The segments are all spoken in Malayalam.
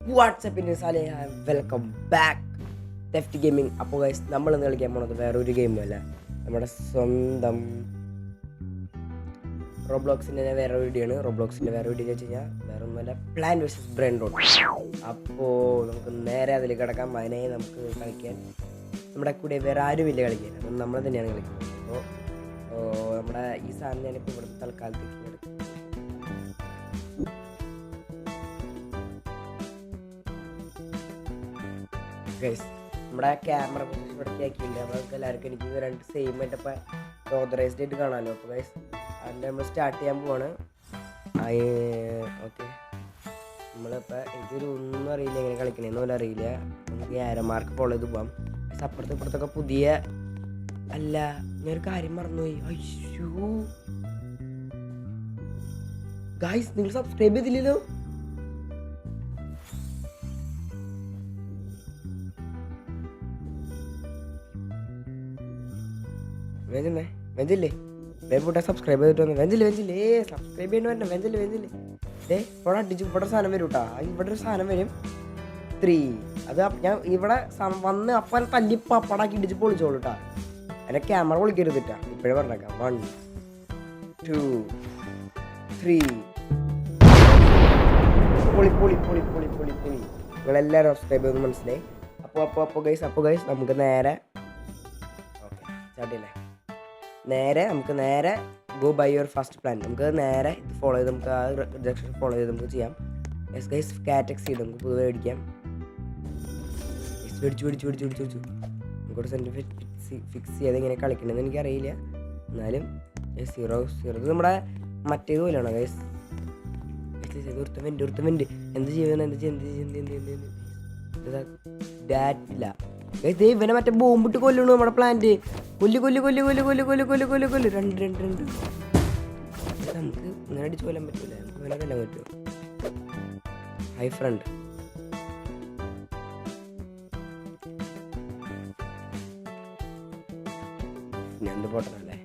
വാട്സപ്പിൻ്റെ സാലേ വെൽക്കം ബാക്ക് ടെഫ്റ്റ് ഗെയിമിംഗ്. അപ്പോൾ ഗൈസ് നമ്മൾ ഇന്ന് കളിക്കാൻ പോണത് വേറൊരു ഗെയിമല്ല, നമ്മുടെ സ്വന്തം റോബ്ലോക്സിൻ്റെ വേറെ വീഡിയോ ആണ്. റോബ്ലോക്സിൻ്റെ വേറെ വീഡിയോ വെച്ച് കഴിഞ്ഞാൽ വേറെ ഒന്നുമല്ല, പ്ലാൻ വേഴ്സസ് ബ്രെയിൻ റോഡ്. അപ്പോൾ നമുക്ക് നേരെ അതിൽ കിടക്കാം. അതിനെ നമുക്ക് കളിക്കാൻ നമ്മുടെ കൂടെ വേറെ ആരുമില്ല കളിക്കാൻ, അത് നമ്മൾ തന്നെയാണ് കളിക്കുന്നത്. അപ്പോൾ നമ്മുടെ ഈ സാധനം ഞാനിപ്പോൾ ഇവിടുത്തെ തൽക്കാലത്തേക്ക് എടുക്കും. ഗൈസ് നമ്മുടെ ക്യാമറ പൊസിഷൻ ഇവിടേക്ക് ആക്കിയിട്ടുണ്ട്. അപ്പോൾ എല്ലാവർക്കും എനിക്ക് രണ്ട് സെയിം ആയിട്ടപ്പോൾ ഓതറൈസ്ഡ് ആയിട്ട് കാണാമല്ലോ. അപ്പോൾ ഗൈസ് അതിൻ്റെ നമ്മൾ സ്റ്റാർട്ട് ചെയ്യാൻ പോവാണ്. ഓക്കെ, നമ്മളിപ്പോൾ എനിക്കൊരു ഒന്നും അറിയില്ല, എങ്ങനെ കളിക്കണമെന്ന് പോലും അറിയില്ല. നമുക്ക് ആരമാർക്ക് ഫോളോ ചെയ്ത് പോകാം. അപ്പുറത്ത് ഇപ്പുറത്തൊക്കെ പുതിയ അല്ല, ഞാനൊരു കാര്യം മറന്നുപോയി. അയ്യോ ഗൈസ്, നിങ്ങൾ സബ്സ്ക്രൈബ് ചെയ്തില്ലല്ലോ. വെഞ്ചില്ലേ വേപ്പൂട്ടെ സബ്സ്ക്രൈബ് ചെയ്തിട്ട് വന്നു. വെഞ്ചില്ലേ സബ്സ്ക്രൈബ് ചെയ്യേണ്ടി വരണം. വെഞ്ചില്ലേ ഇവിടെ അടിച്ചു. ഇവിടെ സാധനം വരും കേട്ടോ, ഇവിടെ ഒരു സാധനം വരും 3. അത് ഞാൻ ഇവിടെ വന്ന് അപ്പം തല്ലി പപ്പടാക്കി ഇടിച്ച് പൊളിച്ചോളൂ കേട്ടോ. എൻ്റെ ക്യാമറ പൊളിക്കരുതിട്ടാ, ഇപ്പോഴേ പറഞ്ഞേക്കാം. 1 2 3 പൊളി പൊളി പൊളി പൊളി പൊളി പൊളി. നിങ്ങളെല്ലാവരും സബ്സ്ക്രൈബ് ചെയ്തെന്ന് മനസ്സിലായി. അപ്പോൾ ഗൈസ് നമുക്ക് നേരെ ചാട്ടിയല്ലേ, നമുക്ക് നേരെ go by your first plan. നമുക്ക് നേരെ ഇത് ഫോളോ ചെയ്ത് നമുക്ക് ആ റിജക്ഷൻ ഫോളോ ചെയ്ത് നമുക്ക് ചെയ്യാം. എസ് ഗൈസ് കാറ്റക്സ് ചെയ്ത് നമുക്ക് പൊതുവെ മേടിക്കാം. മേടിച്ചു നമുക്കൊരു സെൻറ്റ് ഫിക്സ് ചെയ്ത് ഇങ്ങനെ കളിക്കണമെന്ന് എനിക്കറിയില്ല. എന്നാലും 0 ഇത് നമ്മുടെ മറ്റേത് പോലെയാണോ ഗൈസ്? ഒരുത്തവൻ്റെ എന്ത് ചെയ്യുന്നത് ഡാറ്റില്ല. ഇവനെ മറ്റേ ബോംബിട്ട് കൊല്ലണു നമ്മുടെ പ്ലാന്റ്. കൊല്ല് 2 നമുക്ക് ഇങ്ങനെ അടിച്ച് കൊല്ലാൻ പറ്റൂല, നമുക്ക് ഇവനെ കൊല്ലാൻ പറ്റുമോ? ഹൈ ഫ്രണ്ട് ഞാൻ എന്ത് പോട്ടനല്ലേ,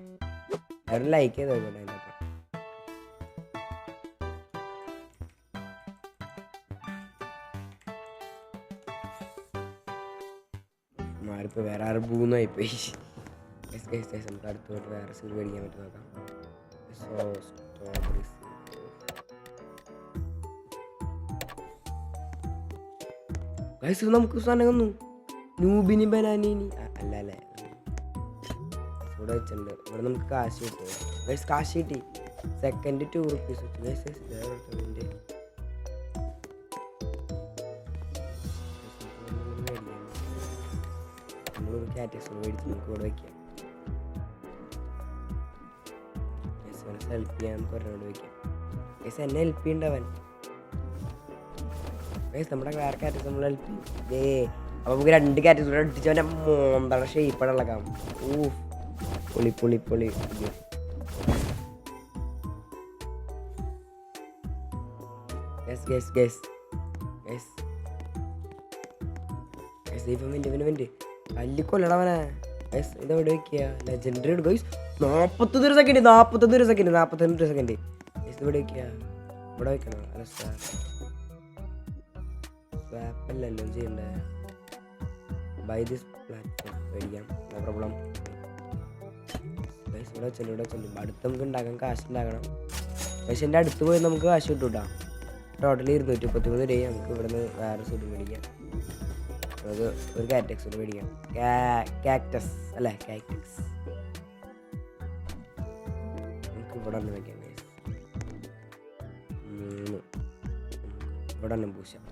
അവരുടെ ലൈക്ക് ചെയ്ത് നോക്കട്ടെ. അതിൻ്റെ മാറിപ്പോൾ വേറെ ആരും പൂന്നായി പോയി. നമുക്ക് അടുത്തോട്ട് വേറെ സീൽ മേടിക്കാൻ പറ്റും നോക്കാം. ഗൈസ് നമുക്ക് സാധനം വന്നു. നൂബിനി ബനാനീനി അല്ല ഇവിടെ വെച്ചിട്ടുണ്ട്. ഇവിടെ നമുക്ക് കാശ് കിട്ടും ഗൈസ്. കാശ് കിട്ടി. സെക്കൻഡ് 2 rupees വെച്ചു ഗൈസ്. നമ്മളൊരു കാറ്റക്സ് മേടിച്ച് നമുക്ക് ഇവിടെ വയ്ക്കാം. ഹെൽപ്പ് ചെയ്യാൻ പറഞ്ഞോട് വയ്ക്കാം. ഗൈസ് എന്നെ ഹെൽപ്പ് ചെയ്യണ്ടവൻ. ഗൈസ് നമ്മുടെ വേറെ കാറ്റക്സ് നമ്മൾ ഹെൽപ്പ് ചെയ്യും. അപ്പോൾ നമുക്ക് 2 കാറ്റക്സ് കൂടെ അടിച്ച് അവൻ്റെ മോന്താണ് ഷേപ്പാണ് ഇളക്കാം. പൊളി പൊളി പൊളി. ഇവൻ്റെ അല്ലിക്കൊല്ലടവനെ. ഇതെവിടെ വയ്ക്കുക? Legendary guys. 41 സെക്കൻഡ്. ഇവിടെ വയ്ക്കുക. ഇവിടെ വയ്ക്കണം. അല്ല സ്വാപ്പല്ലല്ലോ ചെയ്യണ്ടേ. ബൈ ദിസ് പ്ലാറ്റ്ഫോം മേടിക്കാം, നോ പ്രോബ്ലം. ഗൈസ് ഇവിടെ വെച്ചു. അടുത്ത് നമുക്ക് ഉണ്ടാക്കാൻ കാശ് ഉണ്ടാക്കണം. പക്ഷെ എൻ്റെ അടുത്ത് പോയി നമുക്ക് കാശ് കിട്ടും കേട്ടോ. ടോട്ടലി 233 രൂപ. നമുക്ക് ഇവിടെ നിന്ന് വേറെ സൂട്ട് മേടിക്കാം. നമുക്ക് ഒരു കാറ്റക്സ് കൂടെ മേടിക്കാം. കാക്ടസ് അല്ലേ, കാക്ടക്സ് നമുക്ക് ഇവിടെ തന്നെ വയ്ക്കാം. ഇവിടെ തന്നെ പൂശാം.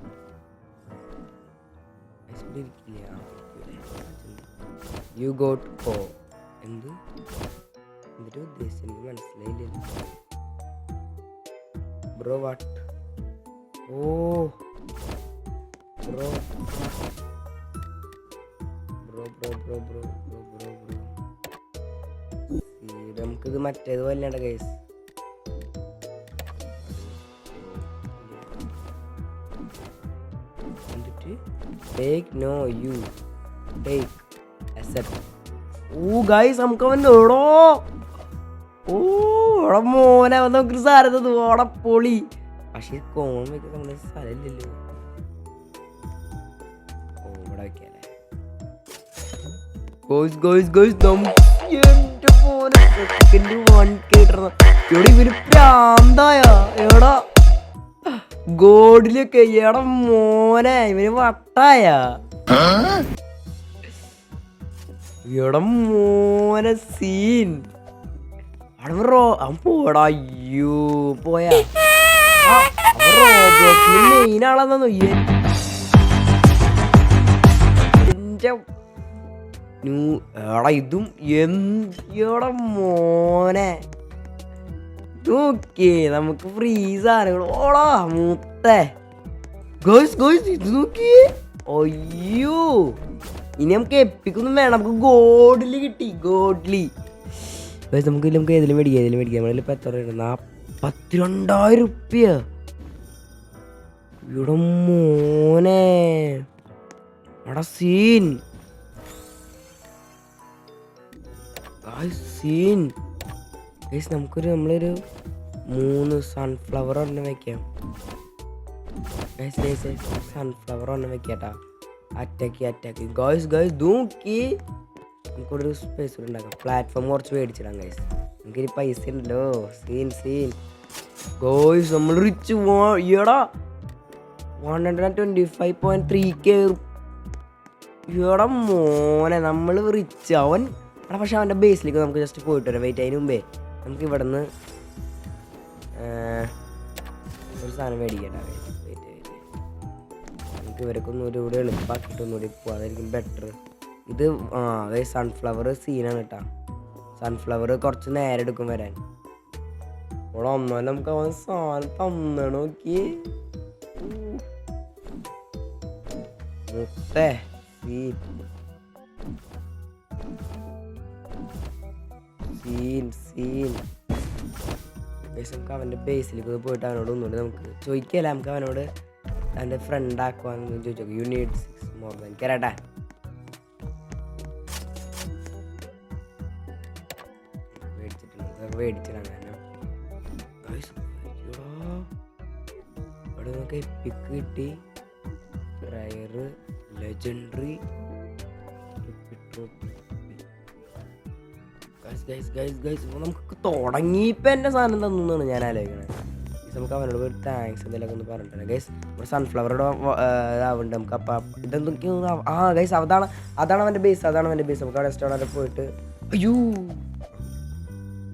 യു ഗോട്ട് കോ എന്നിട്ട് ഉദ്ദേശിച്ചു എനിക്ക് മനസ്സിലായില്ല ബ്രോ. വാട്ട്? ബ്രോ നമുക്കിത് മറ്റേത് പോലെയാണ് ഗൈസ്. ഗൈസ് നമുക്ക് അവൻ മോനെ നമുക്ക് സാധനം ഓടെ പൊളി. പക്ഷേ കോൺ വെക്കാൻ നമ്മുടെ സ്ഥലമില്ലല്ലോ. അവിടെ വെക്കാല്ലേ. എന്റെ മോനെ സെക്കൻഡ് 1K ഇവിടെ ഇവര് പ്രാന്തായ എടാ ഗോഡിലൊക്കെ എടാ മോനെ ഇവര് വട്ടായ എടാ മോനെ സീൻ അവിടെ അവൻ പോടാ. അയ്യോ പോയാ മെയിൻ ആളെന്നു എന്റെ എടാ ഇതും എടാ മോനെ നോക്കിയേ നമുക്ക് ഫ്രീ സാധനങ്ങൾ ഓടാ മൂത്തേ ഇത് നോക്കിയേ. അയ്യോ ഇനി നമുക്ക് എപ്പിക്കൊന്നും വേണം, നമുക്ക് ഗോഡ്ലി കിട്ടി. ഗോഡ്ലി നമുക്ക് ഏതിലും മേടിക്കാം. നമ്മളിപ്പോൾ എത്ര രൂപ? 42,000 റുപ്യ. ഇവിടെ മോനെ എടാ സീൻ നമ്മളൊരു 3 സൺഫ്ലവർ ഒരെണ്ണം വെക്കാം. സൺഫ്ലവർ ഒരെണ്ണം വെക്കാട്ടാ. അറ്റാക്ക് നോക്കി നമുക്കൊരു സ്പേസ് ഉണ്ടാക്കാം. പ്ലാറ്റ്ഫോം കുറച്ച് മേടിച്ചിടാം ഗൈസ്. നമുക്കിനി പൈസ ഉണ്ടല്ലോ. സീൻ ഗോയ്സ് നമ്മൾ റിച്ച് ഈടാ 125.3K. ഈടാ മോനെ നമ്മൾ റിച്ച്. അവൻ പക്ഷെ അവൻ്റെ ബേസിലേക്ക് നമുക്ക് ജസ്റ്റ് പോയിട്ട് വരാം. വെയിറ്റ് അതിന് മുമ്പേ നമുക്ക് ഇവിടെ നിന്ന് ഒരു സാധനം മേടിക്കട്ടെ. വെയിറ്റ് നമുക്ക് ഇവരൊക്കെ ഒന്നുകൂടി ഇവിടെ എളുപ്പമാക്കിയിട്ട് ഒന്നുകൂടി പോകാം, അതായിരിക്കും ബെറ്റർ. ഇത് സൺഫ്ലവർ സീനാണ് കേട്ടോ. സൺഫ്ലവർ കുറച്ച് നേരം എടുക്കും വരാൻ. ഇവിടെ ഒന്നാലും നമുക്ക് അവൻ സാധനം തന്നണ നോക്കി മുത്തേ സീൻ നമുക്ക് അവൻ്റെ ബേസിലേക്ക് പോയിട്ട് അവനോട് ഒന്നുകൂടി നമുക്ക് ചോദിക്കല്ലേ. നമുക്ക് അവനോട് എൻ്റെ ഫ്രണ്ട് ആക്കുവാന്ന് ചോദിച്ചോ. You need 6 more than കേരട്ടാ. മേടിച്ചിടാൻ കാരണം ഇവിടെ നമുക്ക് എപ്പിക്ക് കിട്ടി. റയർ ലെജൻഡറി നമുക്ക് തുടങ്ങിയപ്പോൾ എൻ്റെ സാധനം തന്നാണ് ഞാൻ ആലോചിക്കണത്. നമുക്ക് അവനോട് പോയി താങ്ക്സ് എന്തെങ്കിലുമൊക്കെ ഒന്ന് പറഞ്ഞിട്ടുണ്ട് ഗൈസ്. ഇവിടെ സൺഫ്ലവറുടെ ഇതാവുന്നുണ്ട്. നമുക്ക് അപ്പം ഇതെന്തൊക്കെയോ ഗൈസ് അതാണ് അവൻ്റെ ബേസ്. നമുക്ക് അവിടെ റെസ്റ്റോറൻറ്റിൽ പോയിട്ട് അയ്യോ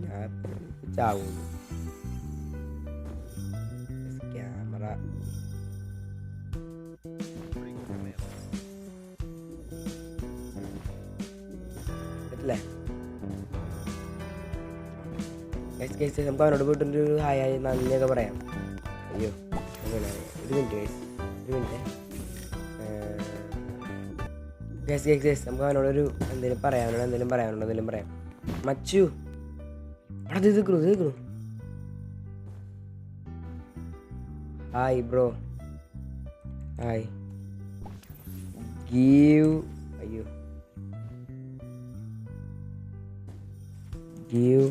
ഞാൻ ചാവും. ക്യാമറ പറ്റില്ലേ നമുക്ക് അവനോട് പോയിട്ടൊരു ഹായ് നന്ദിയൊക്കെ പറയാം. അയ്യോ അങ്ങനെ ഒരു മിനിറ്റ് നമുക്ക് അവനോടൊരു എന്തെങ്കിലും പറയാം. മച്ചു അവിടെ തീർക്കണു. Hi bro hi give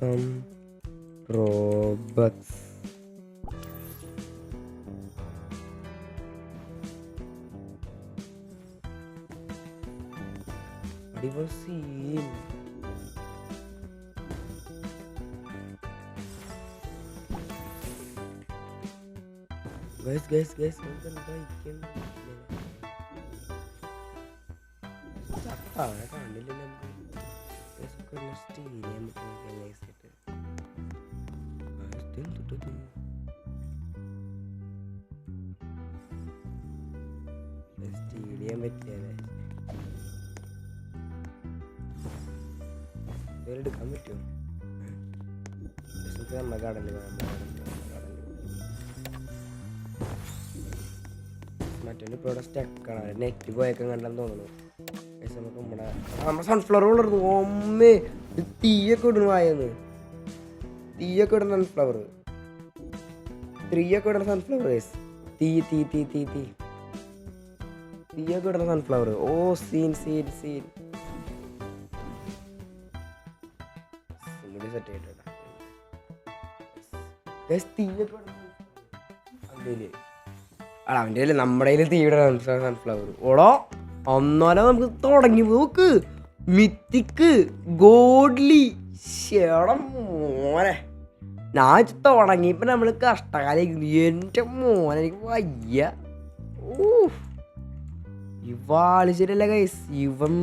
some Robux. What scene? Guys, nonton baikin. Kandil നമുക്ക് besok mesti yang bikin guys gitu. Tuh. Mesti dia betul guys. Dia dekat betul. Besok kan magadan മറ്റൊരു പ്രോഡക്റ്റ് ആക്കാണ് നെറ്റ് പോയൊക്കെ കണ്ടെന്ന് തോന്നുന്നു. നമുക്ക് നമ്മുടെ സൺഫ്ലവർ വളർന്നു. ഒമ്മേ തീയൊക്കെ ഇടുന്നു. ആയെന്ന് തീയൊക്കെ ഇടുന്ന സൺഫ്ലവർ 3 ഒക്കെ ഇടുന്ന സൺഫ്ലവർ തീയൊക്കെ ഇടുന്ന സൺഫ്ലവർ. ഓ സീൻ സെറ്റ് ആയിട്ടാ തീയൊക്കെ അതില് അവൻ്റെ കയ്യിൽ നമ്മുടെ കയ്യിൽ തീയുടെ സൺഫ്ലവർ ഓടോ ഒന്നോലോ നമുക്ക് തുടങ്ങി നോക്ക് മിത്തിക്ക് ഗോഡ്ലി ശേടം മോനെ ഞാൻ തുടങ്ങിയപ്പോൾ നമ്മൾ കഷ്ടകാലായിരിക്കുന്നു എൻ്റെ മോനെ എനിക്ക് വയ്യ ഇവ ആള് ശരിയല്ല ഗൈസ് ഇവൻ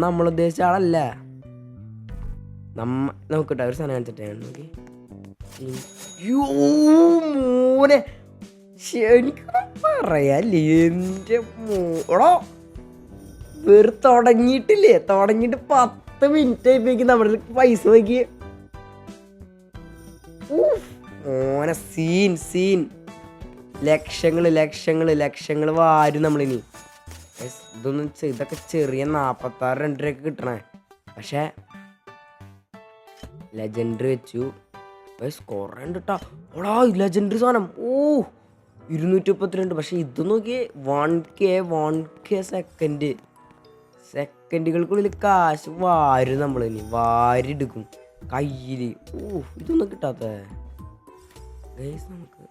നമ്മൾ ഉദ്ദേശിച്ച ആളല്ല നോക്കട്ടെ ഒരു സാധനം കാണിച്ചിട്ടേ നോക്കി മോനെ എനിക്ക് പറയാല്ലേ എൻ്റെ മോടോ വെറുതെ തുടങ്ങിയിട്ടില്ലേ തുടങ്ങിയിട്ട് 10 മിനിറ്റ് ആയിപ്പോഴേക്കും നമ്മുടെ പൈസ നോക്കി മോനെ സീൻ ലക്ഷങ്ങൾ വാരും നമ്മളിനി ഇതൊക്കെ ചെറിയ 46 രൂപ കിട്ടണേ പക്ഷെ ലെജൻഡറി വെച്ചു കുറേ ഉണ്ട് കേട്ടോ ഓടാ ലെജൻഡറി സാധനം 232 പക്ഷെ ഇത് നോക്കിയേ 1K സെക്കൻഡുകൾക്കുള്ളിൽ കാശ് വാരും നമ്മളിനി വാരിയെടുക്കും കയ്യിൽ ഇതൊന്നും കിട്ടാത്ത നമുക്ക്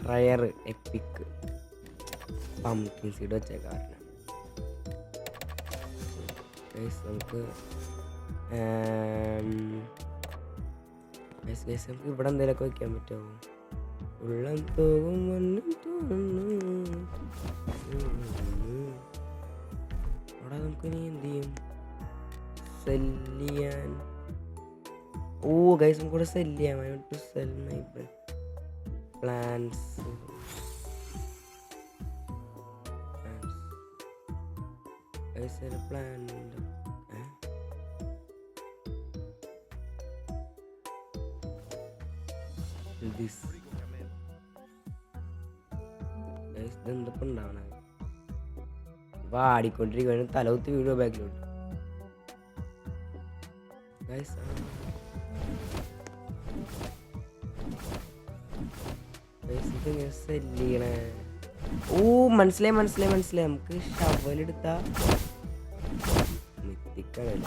റയർ എപ്പിക്ക് പംകിൻ സീഡ് വെച്ച കാരണം നമുക്ക് നമുക്ക് ഇവിടെ എന്തെങ്കിലുമൊക്കെ വയ്ക്കാൻ പറ്റുമോ ഉള്ളം പോകും മണ്ണും തോന്നുന്നു അവിടെ നമുക്ക് ഇനി എന്ത് ചെയ്യും സെല്ല് ചെയ്യാൻ ഗൈസ് നമുക്ക് ഇവിടെ സെല്ല് ചെയ്യാം I want to sell my plans plan ഇതെന്തപ്പം ഉണ്ടാവണ വാടിക്കൊണ്ടിരിക്കുകയാണ് തലകുത്തി വീഴുക ബാക്കിലോട്ട് സെല്ലിയണേ മനസ്സിലായി നമുക്ക് ഷവലെടുത്താ മിത്തിക്കല്ല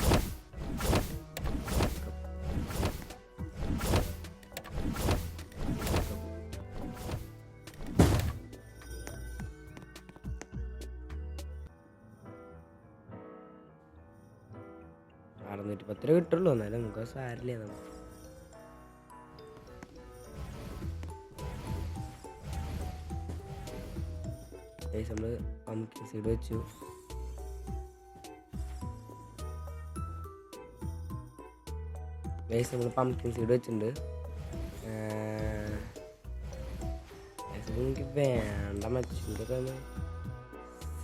610 കിട്ടുള്ളൂ എന്നാലും നമുക്ക് സാരില്ല നമുക്ക് നമ്മൾ പംകിൻ സീഡ് വെച്ചു നമ്മൾ പംകിൻ സീഡ് വെച്ചിട്ടുണ്ട് എനിക്ക് വേണ്ട മച്ചൂരൊക്കെ ഒന്ന്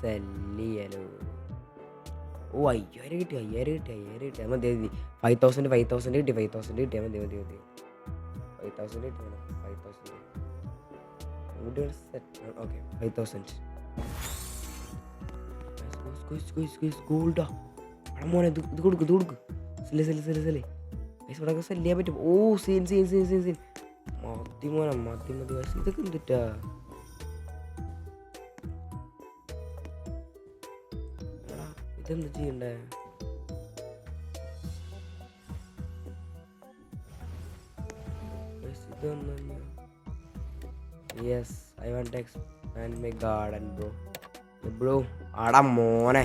സെല്ല് ചെയ്യാലോ 5000 കിട്ടി 5000 കിട്ടി മതി 5000 കിട്ടി 5000 കിട്ടിയാൽ മതി 5000 കിട്ടി 5000 ഓക്കെ 5000 ഗോൾഡാ മോനെ ഇത് കൊടുക്ക് സെല്ല് ഇവിടെ സെല്ല് ചെയ്യാൻ പറ്റും സീൻ മതി മോനെ മതി ഇതൊക്കെ എന്തിട്ടാ ഇതെന്ത് ചെയ്യണ്ടേ ഇതൊന്നും yes I want to expand my garden bro ആടാ മോനെ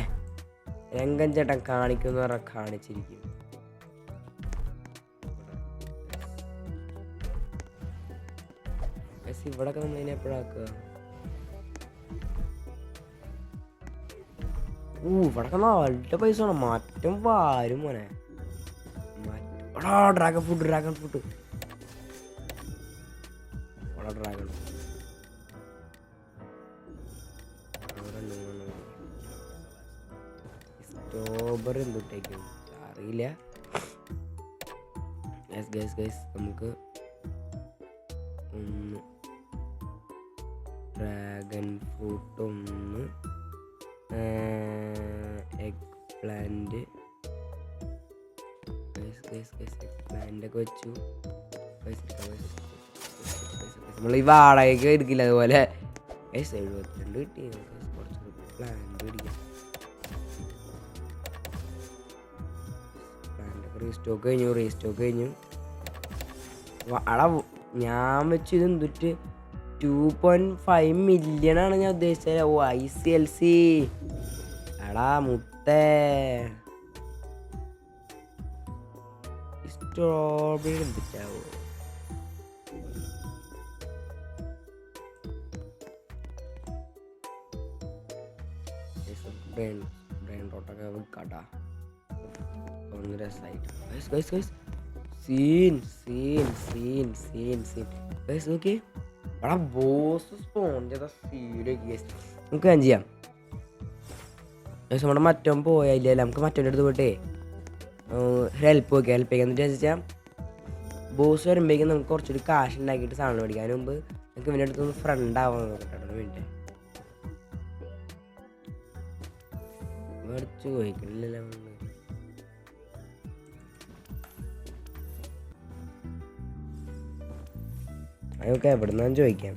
രംഗൻ ചേട്ടൻ കാണിക്കുന്ന പറഞ്ഞാൽ കാണിച്ചിരിക്കും ഇവിടൊക്കെ നമ്മൾ ഇതിനെ എപ്പോഴാക്കുക ഇവിടൊക്കെ നല്ല പൈസ വേണം മാറ്റം വാരും മോനെ ഡ്രാഗൺ ഫ്രൂട്ട് ഡ്രാഗൺ സ്ട്രോബറി എന്തിട്ടേക്കും അറിയില്ല ഗൈസ് നമുക്ക് ഒന്ന് ഡ്രാഗൺ ഫ്രൂട്ട് ഒന്ന് എഗ് പ്ലാന്റ് പ്ലാന്റൊക്കെ വെച്ചു നമ്മൾ ഈ വാടകയ്ക്ക് എടുക്കില്ല അതുപോലെ 72 കിട്ടി കുറച്ച് പ്ലാന്റ് പിടിക്കാം പ്ലാന്റൊക്കെ റീസ്റ്റോക്ക് കഴിഞ്ഞു അടാ ഞാൻ വെച്ച് ഇത് എന്തിട്ട് 2.5 മില്യണാണ് ഞാൻ ഉദ്ദേശിച്ചത്. ഓ ICLC എടാ മുത്തേ. സ്ട്രോബെറി എന്തിട്ടാവോ? ബ്രെയിൻ റോട്ടൊക്കെ വിൽക്കാട്ടാ. ഒന്ന് രസമായിട്ട് സീൻ നോക്കി അവിടെ ബോസ് സ്പോൺ ചെയ്ത സീനൊക്കെ നമുക്ക് ഞാൻ ചെയ്യാം. നമ്മുടെ മറ്റോ പോയായില്ല, നമുക്ക് മറ്റോൻ്റെ അടുത്ത് പോയിട്ടേ ഹെൽപ്പ് ചെയ്യാൻ എന്നിട്ട് വെച്ചാൽ ബോസ് വരുമ്പോഴേക്കും നമുക്ക് കുറച്ചുകൂടി കാശ് ഉണ്ടാക്കിയിട്ട് സാധനം മേടിക്കാം. അതിന് മുമ്പ് നമുക്ക് ഇവൻ്റെ അടുത്തൊന്ന് ഫ്രണ്ട് ആവാൻ നോക്കട്ടെ. വേണ്ടി മേടിച്ച് ചോദിക്കണില്ലല്ലോ. അതൊക്കെ എവിടുന്നാന്ന് ചോദിക്കാം,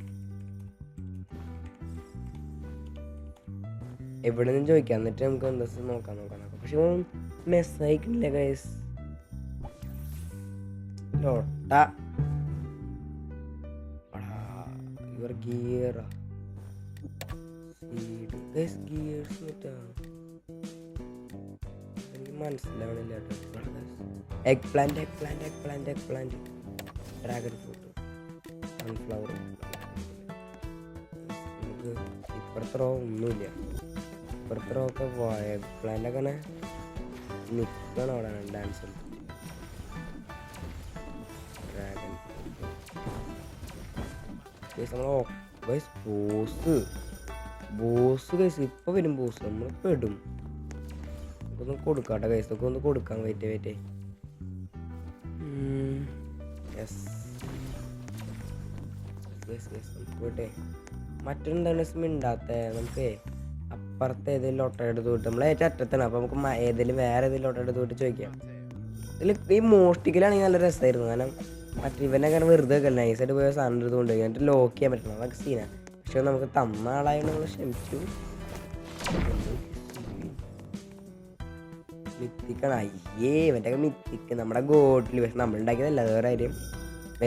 എന്നിട്ട് നമുക്ക് എന്താ നോക്കാം. പക്ഷെ മെസ്സായി കിട്ടില്ല guys. Lotta your gear gears എനിക്ക് മനസ്സിലാവണില്ല. Egg plant dragon fruit, sunflower. നമുക്ക് ഇപ്പുറത്തെ റോ ഒന്നുമില്ല. ഇപ്പുറത്തെ റോ ഒക്കെ എഗ് പ്ലാന്റൊക്കെ നിൽക്കണം അവിടെ ഡാൻസ് കളിച്ച്. ഡ്രാഗൺ ബോസ് കേസ് ഇപ്പൊ വരും. ബോസ് നമ്മൾ പെടും. ഒന്ന് കൊടുക്കാട്ടെ കേസ്, ഒക്കെ ഒന്ന് കൊടുക്കാൻ. വെയിറ്റ് പോട്ടെ. മറ്റൊരെന്താണ് മിണ്ടാത്ത? നമുക്ക് അപ്പുറത്തെ ഏതെങ്കിലും ലോട്ടറി എടുത്ത് പോയിട്ട് നമ്മൾ ഏറ്റവും അറ്റത്താണ്. അപ്പോൾ നമുക്ക് ഏതെങ്കിലും വേറെ ഏതെങ്കിലും ലോട്ടറി എടുത്ത് പോയിട്ട് ചോദിക്കാം. ഇതിൽ ഈ മോഷ്ടിക്കലാണെങ്കിൽ നല്ല രസമായിരുന്നു. കാരണം മറ്റേ ഇവനൊക്കെ വെറുതെ ഒക്കെ നൈസായിട്ട് പോയ സാധനം എടുത്ത് കൊണ്ടുപോയി എന്നിട്ട് ലോക്ക് ചെയ്യാൻ പറ്റണം. അതൊക്കെ സീനാണ്. പക്ഷെ നമുക്ക് തന്ന ആളായി നമ്മൾ ക്ഷമിച്ചു. മിത്തിക്കണം. അയ്യേ ഇവൻ്റെ ഒക്കെ മിത്തിക്ക് നമ്മുടെ ഗോട്ടിൽ. പക്ഷെ നമ്മളുണ്ടാക്കിയതല്ല, വേറെ കാര്യം.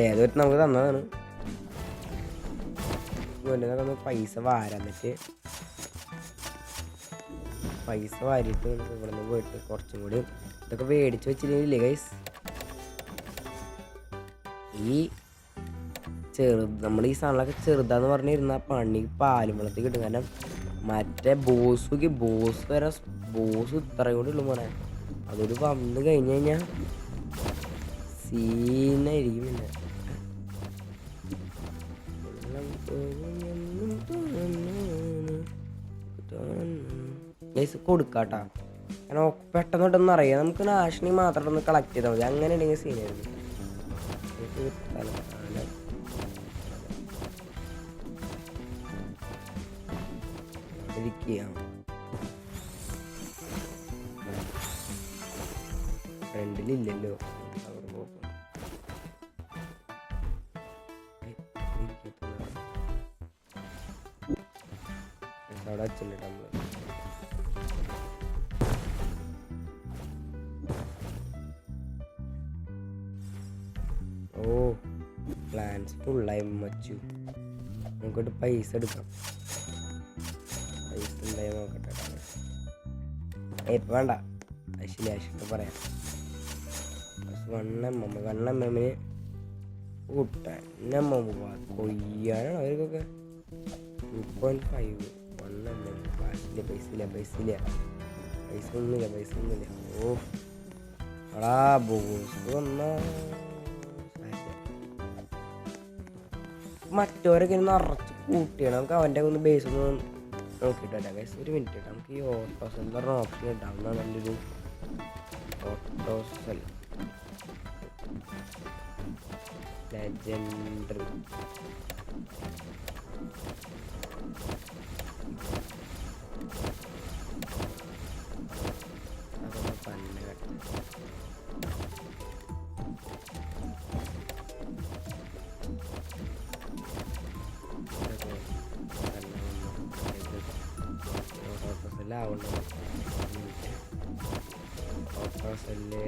ഏതൊരു നമുക്ക് തന്നതാണ്. ഗോലിനൊക്കെ ഒന്ന് പൈസ വാരാന്നിട്ട് പൈസ വാരിയിട്ട് നമുക്ക് ഇവിടെ നിന്ന് പോയിട്ട് കുറച്ചും കൂടി ഇതൊക്കെ മേടിച്ച് വെച്ചില്ലേ ഗൈസ്. ഈ നമ്മൾ ഈ സാധനങ്ങളൊക്കെ ചെറുതാന്ന് പറഞ്ഞിരുന്ന പണി പാലുമ്പളത്തേക്ക് കിട്ടും. കാരണം മറ്റേ ബോസ് വരെ ബോസ് ഇത്രയും കൂടി ഉള്ളു മോനെ. അതൊരു വന്ന് കഴിഞ്ഞ് കഴിഞ്ഞാൽ സീനായിരിക്കും. പിന്നെ കൊടുക്കാട്ടാ. കാരണം പെട്ടെന്നോട്ടൊന്നും അറിയാം. നമുക്ക് നാഷണി മാത്രം ഒന്ന് കളക്ട് ചെയ്താൽ മതി. അങ്ങനെ ഉണ്ടെങ്കിൽ സീനായിരുന്നു. ഫ്രണ്ടിലില്ലല്ലോ. അവിടെ അച്ഛൻ്റെ നമ്മള് പ്ലാൻസ് ഫുള്ളായി മച്ചു. നമുക്കിട്ട് പൈസ എടുക്കാം. പൈസ ഉണ്ടായി നോക്കട്ടെ. ഇപ്പം വേണ്ട, അശ്വിട്ട് പറയാം. 1mm കൊയ്യാനാണ് അവർക്കൊക്കെ. 2.5 1mm. പൈസ ഒന്നുമില്ല. ഓ അടാ ബോസ് വന്നാ മറ്റവരൊക്കെ നിറച്ച് കൂട്ടിയാണ്. നമുക്ക് അവൻ്റെ ഒന്ന് ബേസ് ഒന്ന് നോക്കിയിട്ട് വരാം ഗൈസ്. ഒരു മിനിറ്റ് ഇട്ടാം. നമുക്ക് ഈ ഓട്ടോ സെല്ലറിന് ഓപ്ഷൻ ഇട്ടാം. എന്നാൽ നല്ലൊരു ഓട്ടോ സെൽ ലെജൻഡറി. അതൊക്കെ പന്നെ കട്ടെ. ഓട്ടോ സെല്ല്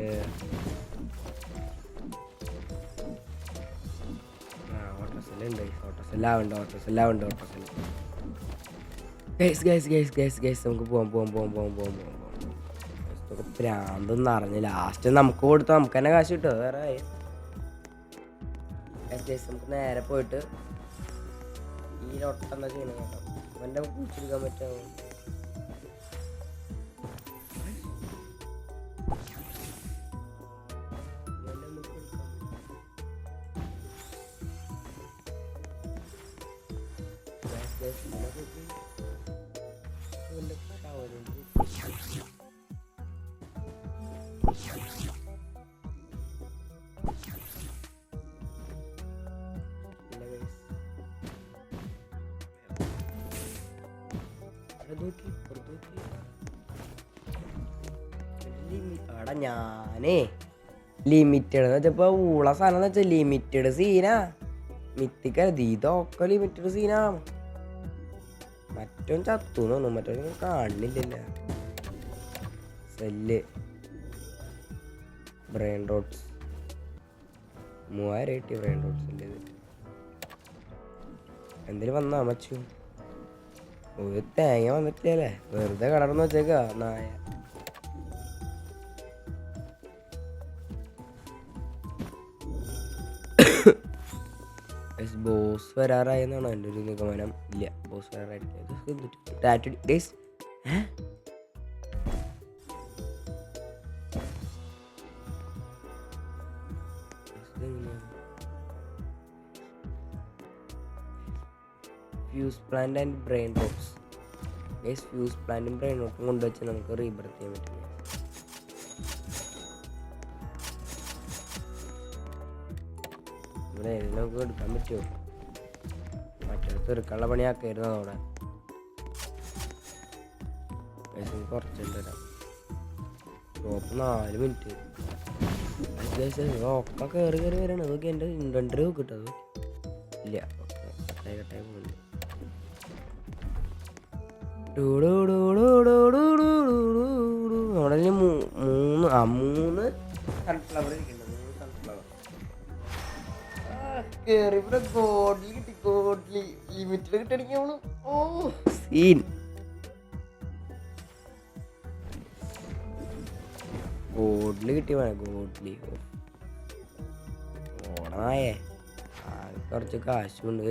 ഓട്ടോസെല്ലുണ്ട്, ഓട്ടോസെല്ലാവുണ്ട്, ഓട്ടോസെല്ലാവുണ്ട്, ഓട്ടോസെല്ല. ഗൈസ് നമുക്ക് പോവാം. ഇതൊക്കെ പ്രാന്തൊന്നും അറിഞ്ഞ് ലാസ്റ്റ് നമുക്ക് കൊടുത്താൽ നമുക്ക് തന്നെ കാശ് കിട്ടുമോ? വേറെ ഗൈസ് നമുക്ക് നേരെ പോയിട്ട് ഈ ഒട്ടെന്താ ചെയ്യണം നോക്കാം. അവൻ്റെ കുടിച്ചെടുക്കാൻ പറ്റുമോ? എടാ ഞാനേ ലിമിറ്റഡ് എന്ന് വെച്ചപ്പോ ഊള സാധനം എന്ന് വെച്ചാൽ ലിമിറ്റഡ് സീനാ. മിത്തിക്കരുത് ഇതൊക്കെ ലിമിറ്റഡ് സീനാണ്. മറ്റോ ചത്തുന്നു, മറ്റോ കാണുന്നില്ലല്ല. സെല്ല് ബ്രെയിൻ റോട്ട്സ് 3000 കിട്ടി. ബ്രെയിൻ റോട്ട്സിൻ്റെ എന്തിനു വന്നാ മച്ചു? ഒരു തേങ്ങ വന്നിട്ടില്ലല്ലേ, വെറുതെ കടർന്ന് വെച്ചേക്കാ നായ. ബോസ് വരാറായെന്നാണ് എൻ്റെ ഒരു നിഗമനം. ഇല്ല, ബോസ് വരാറായിട്ടില്ല. Fuse plant and brain rots. Guys fuse പ്ലാന്റും ബ്രെയിൻ റോട്ടും കൊണ്ടുവച്ച് നമുക്ക് റീബർത്ത് ചെയ്യാൻ പറ്റും. ഇവിടെ നമുക്ക് എടുക്കാൻ പറ്റുമോ? മറ്റടുത്ത് എടുക്കാനുള്ള പണിയാക്കായിരുന്നു അതോടെ. കുറച്ചുണ്ട് തരാം. Shop 4 minute. ഒക്കെ കയറി വരണം. അതൊക്കെ എൻ്റെ ഇൻവെൻ്ററി കിട്ടും. ഇല്ല, കട്ടായി പോകുന്നു. അവിടെ 3 സൺഫ്ലവർ ഇരിക്കുന്നുണ്ട്. 3 സൺഫ്ലവർ കേറി. ഇവിടെ ഗോഡ്ലി കിട്ടി. ഗോഡ്ലി ലിമിറ്റഡ് കിട്ടണെങ്കിൽ നമ്മള് സീൻ. ഗോഡ്ലി കിട്ടി വേണം. ഗോഡ്ലി ഓണായേ കുറച്ച് കാശുണ്ട്.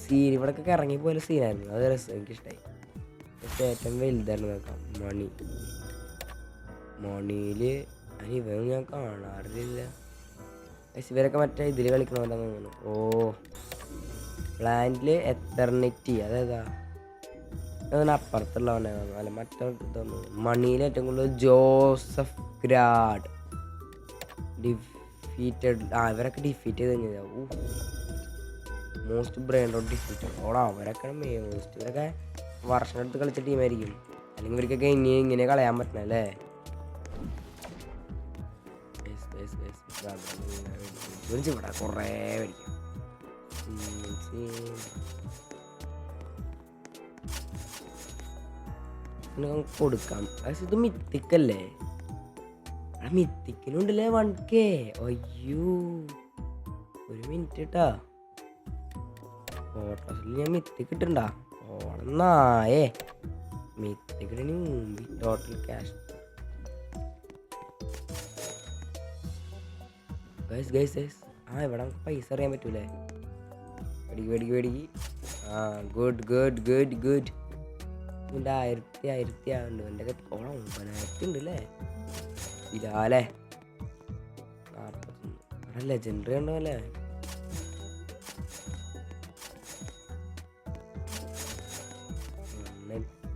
സീൻ ഇവിടെയൊക്കെ ഇറങ്ങിപ്പോലെ സീനായിരുന്നു. അത് രസം, എനിക്കിഷ്ടമായി. പക്ഷെ ഏറ്റവും വലുതായിരുന്നു നോക്കാം മണിയിൽ. ഇവരും ഞാൻ കാണാറില്ല. ഇവരൊക്കെ മറ്റേ ഇതിൽ കളിക്കണമെന്ന് തോന്നുന്നു. പ്ലാന്റിൽ എറ്റർണിറ്റി അതേതാ? അതൊന്ന് അപ്പുറത്തുള്ളവനെ അല്ല, മറ്റേ ഇതൊന്നു. മണിയിൽ ഏറ്റവും കൂടുതൽ ജോസഫ് ഗ്രാഡ് ഡിഫീറ്റഡ്. ഇവരൊക്കെ ഡിഫീറ്റ് ചെയ്ത് കഴിഞ്ഞാൽ മോസ്റ്റ് ബ്രെയിൻ റോട്ട് ഡിഫീറ്റഡ്. അവരൊക്കെ മോസ്റ്റ്. ഇവരൊക്കെ വർഷം എടുത്ത് കളിച്ച ടീമായിരിക്കും. അല്ലെങ്കിൽ ഇവർക്കൊക്കെ ഇങ്ങനെ കളയാൻ പറ്റണല്ലേ? ഇവിടെ കുറേ മേടിക്കാം. കൊടുക്കാം. പക്ഷെ ഇത് മിത്തിക്കല്ലേ? മിത്തിക്കലുണ്ടല്ലേ 1K. അയ്യോ, ഒരു മിനിറ്റ് കേട്ടാ. ഫോട്ടോസിൽ ഞാൻ മിത്തിക്ക് ഇട്ടുണ്ടാ ഓണന്നായേ. മിത്തിക്കിന് മുമ്പ് ടോട്ടൽ ക്യാഷ്. ഗൈസ് ഇവിടെ നമുക്ക് പൈസ അറിയാൻ പറ്റൂലേ? പേടിക്ക്. ഗുഡ്. ഇതിൻ്റെ 1000 ആവുന്നുണ്ട്. എൻ്റെ 9,000 ഉണ്ട് അല്ലേ? ഇതാല്ലേ 41. ലെജൻഡറി ഉണ്ടോ അല്ലേ?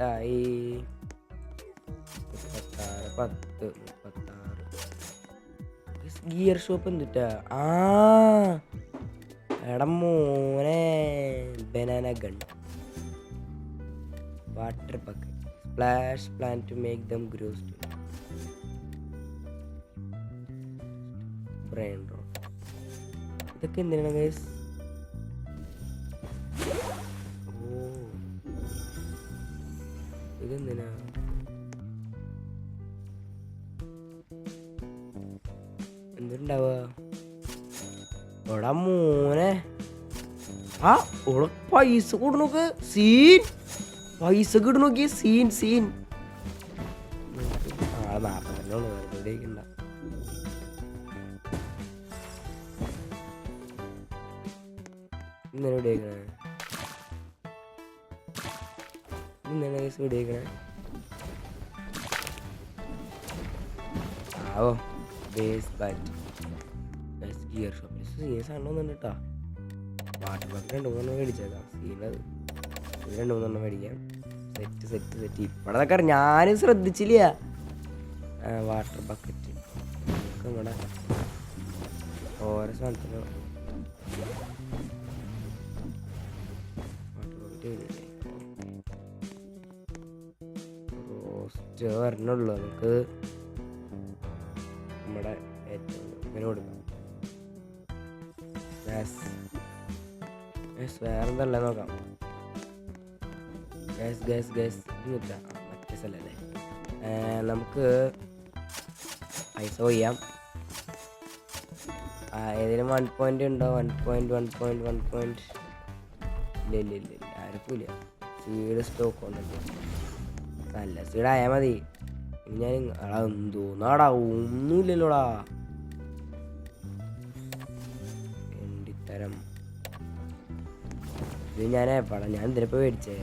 ായി 36 ഗിയർ ഷോപ്പ് എന്തിട്ടാ? എടാ മോനെ, banana gun, water bucket, splash plan to make them grow, brain rot. ഇതൊക്കെ എന്തിനാണ് ഗൈസ്? ഇതെന്തിനാ? എന്തുണ്ടാവുക? എടാ മോനെ, ആ ഓളെ പൈസ കൂടെ നോക്ക് സീൻ പൈസ കിട്ട നോക്കിയ സീൻ സീൻ ആ 40 വെറുതെ ഇന്നലെ എവിടെയാക്കണേ ഇന്നലെ എവിടെയാക്കണേ ആവോ ബേസ് ബാറ്റ് ഗിയർ ഷോപ്പിൽ സീനിയർ സാധനം കേട്ടോ വാട്ടർ ബോട്ടിൽ 2-3 മേടിച്ചേക്കാം സീനത് 2-3 മേടിക്കാം സെറ്റ് സെറ്റ് സെറ്റ് ഇപ്പോഴതൊക്കെ ഞാനും ശ്രദ്ധിച്ചില്ല വാട്ടർ ബക്കറ്റ് നമ്മുടെ ഓരോ സാധനത്തിന് വാട്ടർ ബക്കറ്റ് റോസ്റ്റ് വരണുള്ളൂ നമുക്ക് നമ്മുടെ ഏറ്റവും ഇങ്ങനെ കൊടുക്കാം വേറെന്തല്ലേ നോക്കാം മറ്റേ സ്ഥലല്ലേ നമുക്ക് പൈസ കൊയ്യാം ഏതെങ്കിലും 1 പോയിന്റ് ഉണ്ടോ 1 ഇല്ല ആർക്കും ഇല്ല സീഡ് സ്റ്റോക്ക് ഉണ്ടല്ലോ നല്ല സീഡായാൽ മതി ഇനി ഞാൻ എന്തോന്നാടാ ഒന്നുമില്ലല്ലോടാ എണ്ടിത്തരം ഇത് ഞാൻ എന്തിനിപ്പോൾ മേടിച്ചേ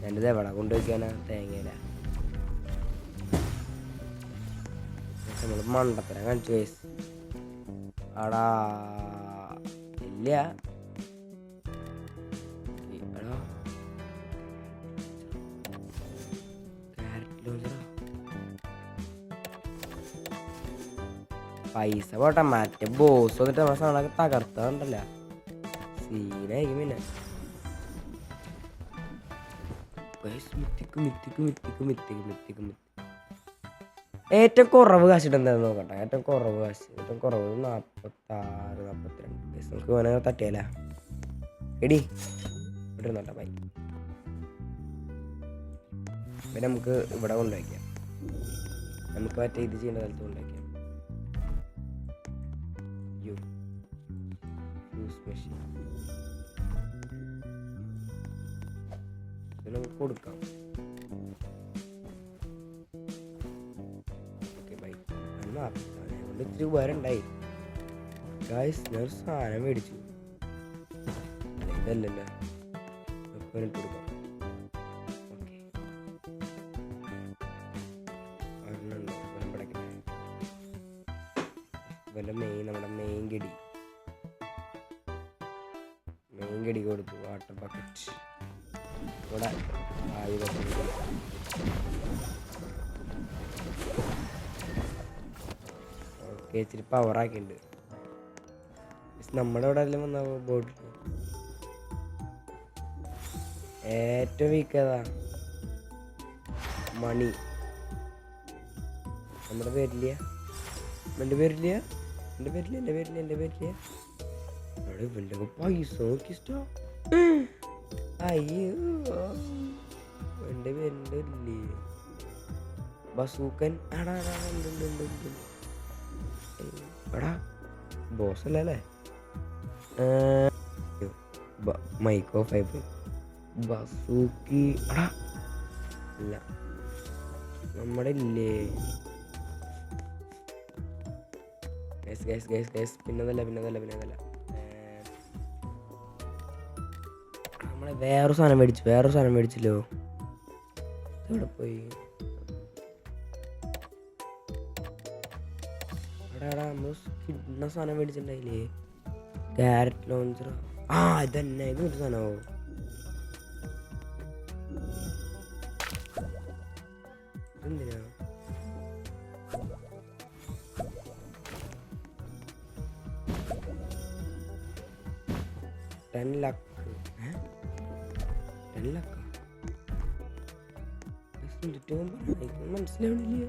ഞാനിത് എവിടെ കൊണ്ടുവയ്ക്കാനാ തേങ്ങയില നമ്മൾ മണ്ടത്തരം കാണിച്ചു വയസ്സ് ആടാ ഇല്ല പൈസ പോട്ടെ മറ്റേ ബോസ് വന്നിട്ട് നമ്മുടെ സാധനമൊക്കെ തകർത്തണ്ടല്ല സീനായിരിക്കും പിന്നെ ഏറ്റവും കുറവ് കാശിട്ട് എന്താണെന്ന് നോക്കട്ടെ ഏറ്റവും കുറവ് 46 42 നമുക്ക് വേണേ തട്ടിയല്ല എടി ഇവിടെ നോട്ടെ ബൈ പിന്നെ നമുക്ക് ഇവിടെ കൊണ്ടുവയ്ക്കാം നമുക്ക് മറ്റേ ഇത് ചെയ്യേണ്ട സ്ഥലത്ത് കൊണ്ടുവയ്ക്കാം മെഷീൻ നമുക്ക് കൊടുക്കാം ഓക്കെ ബൈ കൊണ്ട് ഇത്തിരി ഉപകാരം ഉണ്ടായി ഗായ്സ് ഞാൻ ഒരു സാധനം മേടിച്ചു ഇതല്ലല്ലോ ഇട്ട് കൊടുക്കാം ഓക്കെ വല്ല നമ്മുടെ മെയിൻ ഗടി കൊടുത്തു വാട്ടർ ബക്കറ്റ് ഇവിടെ ഓക്കെ ഇച്ചിരി പവറാക്കിയിട്ടുണ്ട് നമ്മുടെ ഇവിടെ എല്ലാം വന്ന ബോട്ടിൽ ഏറ്റവും വീക്ക് ഏതാ മണി നമ്മുടെ പേരില്ല എൻ്റെ പേരില്ല അവിടെ ഇവൻ്റെ പൈസ നോക്കിസ്റ്റോ അയ്യോ എൻ്റെ പേരുണ്ട് ഇല്ലേ ബസൂക്കൻ ആടാ എടാ ബോസ് അല്ലേ മൈക്കോ 5 ബസൂക്കി അടാ ഇല്ല നമ്മുടെ ഇല്ലേ പിന്നതല്ല നമ്മളെ വേറൊരു സാധനം മേടിച്ചല്ലോ ഇവിടെ പോയി നമ്മൾ കിട്ടുന്ന സാധനം മേടിച്ചിട്ടുണ്ടായില്ലേ ക്യാരറ്റ് ലോഞ്ചർ ഇതന്നെ ഇതൊരു സാധനമോ എന്തിനാ 10 ലക്ഷം 10 ലക്ഷം മനസ്സിലാവണില്ല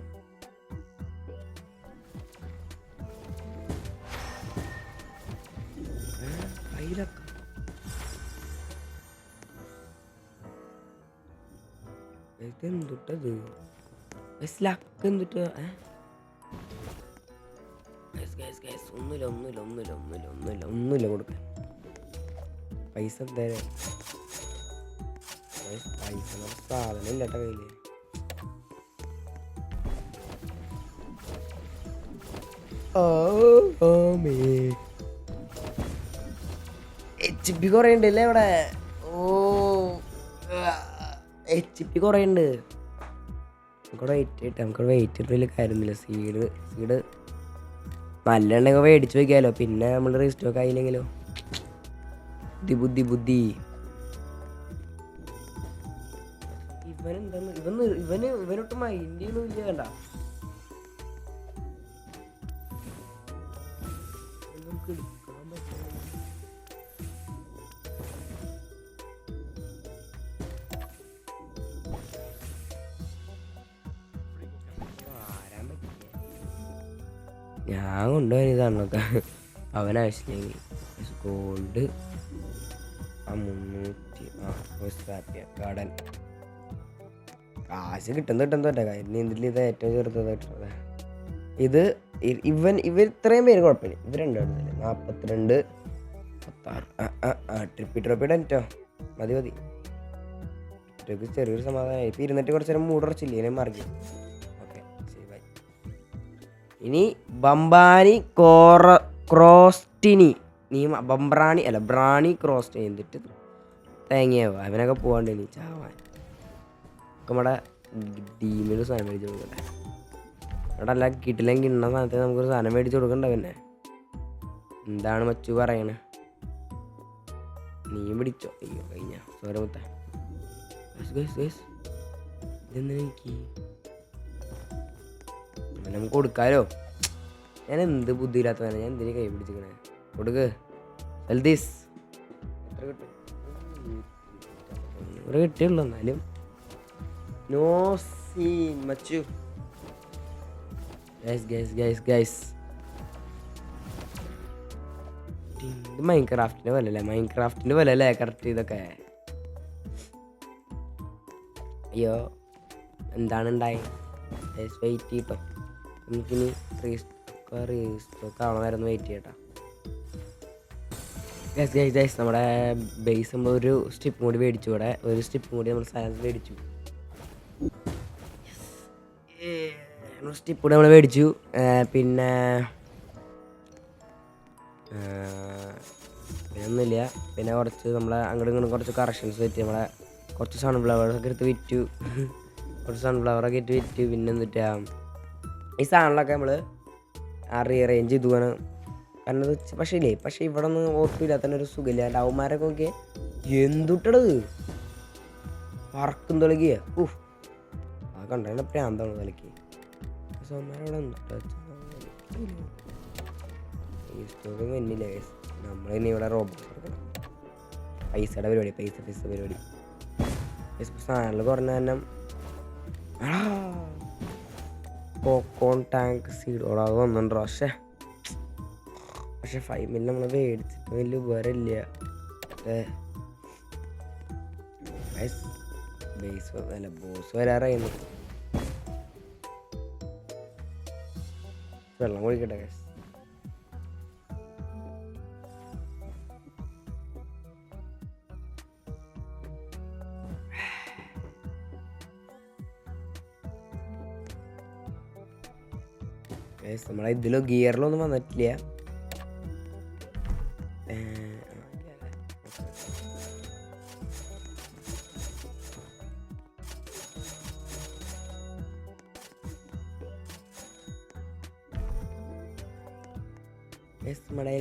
എന്തുട്ടത് എന്തുട്ടാ ഒന്നുമില്ല കൊടുക്കാൻ പൈസ എന്തായാലും പൈസ സാധനം ഇല്ല കേട്ടോ കയ്യില്. HP കുറേ ഉണ്ടല്ലേ ഇവിടെ. HP കുറേ ഉണ്ട്. നമുക്ക് വെയിറ്റ് ഇട്ട് വലിയ കാര്യമൊന്നുമില്ല. സീഡ് നല്ല ഉണ്ടെങ്കിൽ മേടിച്ച് വയ്ക്കാമല്ലോ. പിന്നെ നമ്മൾ റീസ്റ്റോക്ക് ആയില്ലെങ്കിലോ. ബുദ്ധി ഇവനൊട്ട് മൈൻഡ് ചെയ്യണില്ല. കണ്ട നമുക്ക് എടുക്കാൻ പറ്റില്ല. ഞാൻ കൊണ്ടുപോയതാണൊക്കെ അവനാവശ്യമില്ലെങ്കിൽ. ഗോൾഡ് 300 ഗാർഡൻ കാശ് കിട്ടുന്നോട്ടെ. നീന്തിൽ ഇത് ഏറ്റവും ചെറുതായിട്ടുള്ളത്. ഇത് ഇവർ ഇത്രയും പേര് കുഴപ്പമില്ല. ഇവർ രണ്ടായിരുന്നില്ല 42 16 ട്രിപ്പിയുടെ ട്ടോ. മതി ചെറിയൊരു സമാധാനമായി. ഇപ്പം ഇരുന്നിട്ട് കുറച്ച് നേരം മൂടുറച്ചില്ലേ മാർഗം. ഓക്കെ ശരി ബൈ. ഇനി ബംബാനി ക്രോസ്റ്റിനി ബംബ്രാണി അല്ല ബ്രാണി ക്രോസ്റ്റിനി എന്നിട്ട് തേങ്ങയാവുക. അവനൊക്കെ പോകാണ്ട് ഇനി ചാവാൻ. ഒക്കെ നമ്മുടെ ടീമിന് സാധനം മേടിച്ച് കൊടുക്കട്ടെ. അവിടെ അല്ല കിട്ടില്ലെങ്കിൽ കിട്ടുന്ന സാധനത്തിന് നമുക്കൊരു സാധനം മേടിച്ച് കൊടുക്കണ്ട. പിന്നെ എന്താണ് മച്ചു പറയണേ? നീ പിടിച്ചോ. അയ്യോ കഴിഞ്ഞ സോര മുത്ത ഇതെന്താ എനിക്ക് നമുക്ക് കൊടുക്കാലോ. ഞാൻ എന്ത് ബുദ്ധിയില്ലാത്തതാണ്. ഞാൻ എന്തിനു കൈ പിടിച്ചിരിക്കണേ? കൊടുക്ക് സൽദീസ്. എത്ര കിട്ടും? കിട്ടിയുള്ളൂ. എന്നാലും നോ സീൻ മച്ചു. ഗൈസ് ഇത് മൈൻക്രാഫ്റ്റിന്റെ പോലെ അല്ലേ കറക്റ്റ് ഇതൊക്കെ? അയ്യോ എന്താണ് ഉണ്ടായി? വെയിറ്റ് ചെയ്യട്ടോ. നമുക്കിനി റീസ്റ്റോക്ക് ആവണമായിരുന്നു. വെയിറ്റ് ചെയ്യട്ടോ. ഗൈസ് നമ്മുടെ ബേസ് നമ്മൾ ഒരു സ്റ്റിപ്പും കൂടി മേടിച്ചു. ഇവിടെ ഒരു സ്റ്റിപ്പും കൂടി നമ്മൾ സാധനം മേടിച്ചു. സ്റ്റിപ്പ് കൂടി നമ്മൾ മേടിച്ചു. പിന്നെ ഒന്നുമില്ല. പിന്നെ കുറച്ച് നമ്മളെ അങ്ങോട്ടും ഇങ്ങോട്ടും കുറച്ച് കറക്ഷൻസ് പറ്റി നമ്മളെ കുറച്ച് സൺഫ്ലവേഴ്സൊക്കെ എടുത്ത് വിറ്റു. പിന്നെ എന്നിട്ടാ ഈ സാധനങ്ങളൊക്കെ നമ്മൾ റീഅറേഞ്ച് ചെയ്തു പോകാൻ. കാരണം പക്ഷേ ഇവിടെ ഒന്നും ഓർപ്പില്ലാത്ത തന്നെ ഒരു സുഖമില്ല. അവന്മാരൊക്കെ നോക്കി എന്തുട്ടത് പറക്കും തുളകിയ. ആ കണ്ടാൽ പ്രാന്താണ് തലക്ക്. അവന്മാരവിടെ എന്നില്ല. നമ്മളിനി ഇവിടെ റോബോട്ട് കൊടുക്കണം. പൈസയുടെ പരിപാടി. പൈസ പരിപാടി. സാധനങ്ങൾ കുറഞ്ഞ കാരണം പോപ്കോൺ ടാങ്ക് സീഡോടെ അത് വന്നിട്ടുണ്ടോ? പക്ഷെ 5 മില്യൺ നമ്മൾ മേടിച്ചിട്ട് വലിയ ഉപകാരമില്ല. ബോസ് വരാറായിരുന്നു. വെള്ളം കുടിക്കട്ടെ. നമ്മളെ ഇതിലോ ഗിയറിലൊന്നും വന്നിട്ടില്ല. നമ്മുടെ